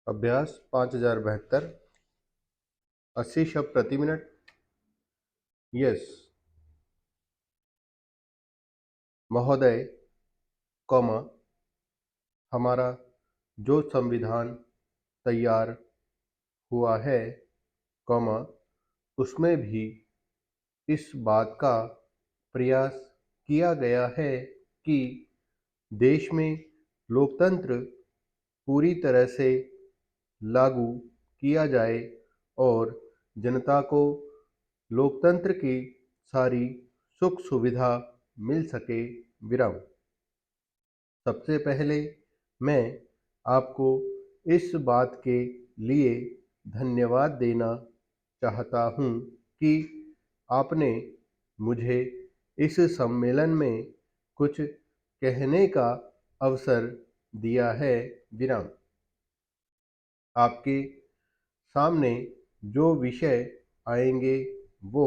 अभ्यास 5072। 80 शब्द प्रति मिनट। यस। महोदय, कॉमा, हमारा जो संविधान तैयार हुआ है, कॉमा, उसमें भी इस बात का प्रयास किया गया है कि देश में लोकतंत्र पूरी तरह से लागू किया जाए और जनता को लोकतंत्र की सारी सुख सुविधा मिल सके। विराम। सबसे पहले मैं आपको इस बात के लिए धन्यवाद देना चाहता हूँ कि आपने मुझे इस सम्मेलन में कुछ कहने का अवसर दिया है। विराम। आपके सामने जो विषय आएंगे वो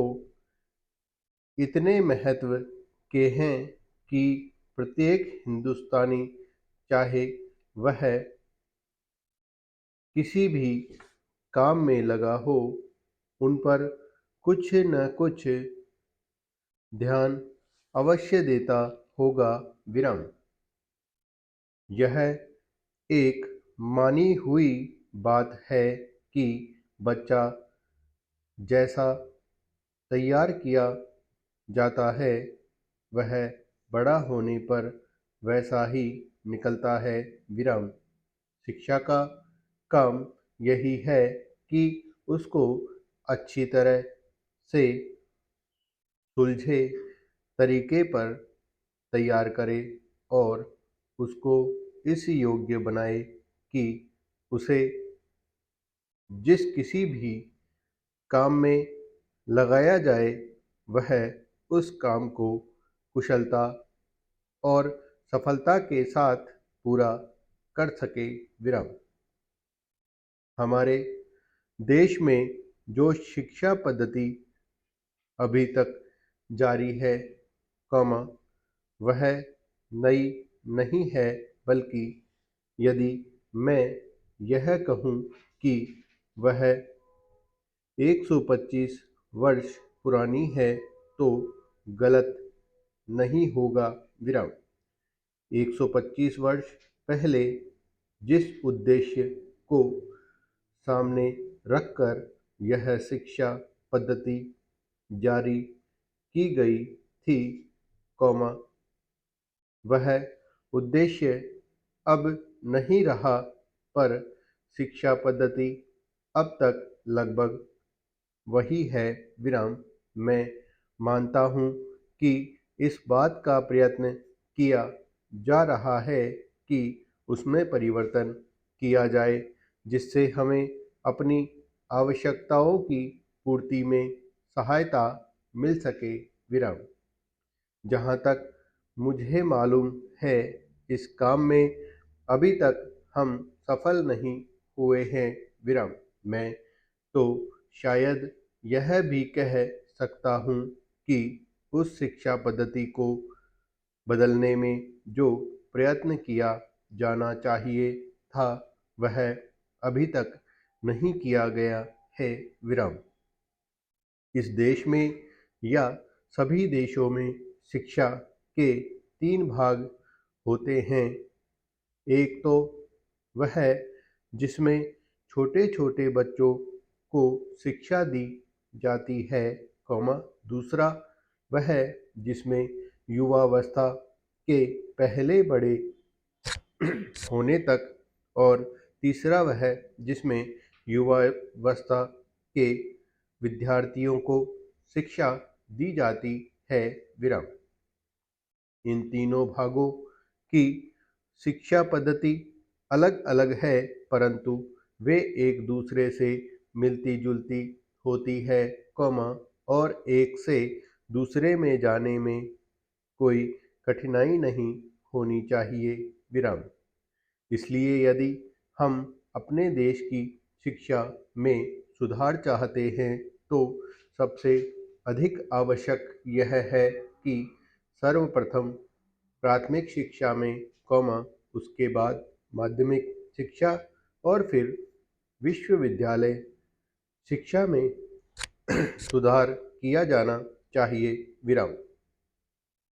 इतने महत्व के हैं कि प्रत्येक हिंदुस्तानी, चाहे वह किसी भी काम में लगा हो, उन पर कुछ न कुछ ध्यान अवश्य देता होगा। विराम। यह एक मानी हुई बात है कि बच्चा जैसा तैयार किया जाता है वह बड़ा होने पर वैसा ही निकलता है। विराम। शिक्षा का काम यही है कि उसको अच्छी तरह से सुलझे तरीके पर तैयार करे और उसको इस योग्य बनाए कि उसे जिस किसी भी काम में लगाया जाए वह उस काम को कुशलता और सफलता के साथ पूरा कर सके। विराम। हमारे देश में जो शिक्षा पद्धति अभी तक जारी है, कॉमा, वह नई नहीं है, बल्कि यदि मैं यह कहूँ कि वह 125 वर्ष पुरानी है तो गलत नहीं होगा। विराम। 125 वर्ष पहले जिस उद्देश्य को सामने रखकर यह शिक्षा पद्धति जारी की गई थी, कॉमा, वह उद्देश्य अब नहीं रहा, पर शिक्षा पद्धति अब तक लगभग वही है। विराम। मैं मानता हूँ कि इस बात का प्रयत्न किया जा रहा है कि उसमें परिवर्तन किया जाए जिससे हमें अपनी आवश्यकताओं की पूर्ति में सहायता मिल सके। विराम। जहाँ तक मुझे मालूम है, इस काम में अभी तक हम सफल नहीं हुए हैं। विराम। मैं तो शायद यह भी कह सकता हूँ कि उस शिक्षा पद्धति को बदलने में जो प्रयत्न किया जाना चाहिए था वह अभी तक नहीं किया गया है। विराम। इस देश में या सभी देशों में शिक्षा के 3 भाग होते हैं। एक तो वह जिसमें छोटे छोटे बच्चों को शिक्षा दी जाती है, कॉमा, दूसरा वह जिसमें युवावस्था के पहले बड़े होने तक, और तीसरा वह जिसमें युवावस्था के विद्यार्थियों को शिक्षा दी जाती है। विराम। इन तीनों भागों की शिक्षा पद्धति अलग अलग है, परंतु वे एक दूसरे से मिलती जुलती होती है, कॉमा, और एक से दूसरे में जाने में कोई कठिनाई नहीं होनी चाहिए। विराम। इसलिए यदि हम अपने देश की शिक्षा में सुधार चाहते हैं तो सबसे अधिक आवश्यक यह है कि सर्वप्रथम प्राथमिक शिक्षा में, कॉमा, उसके बाद माध्यमिक शिक्षा और फिर विश्वविद्यालय शिक्षा में सुधार किया जाना चाहिए विराम।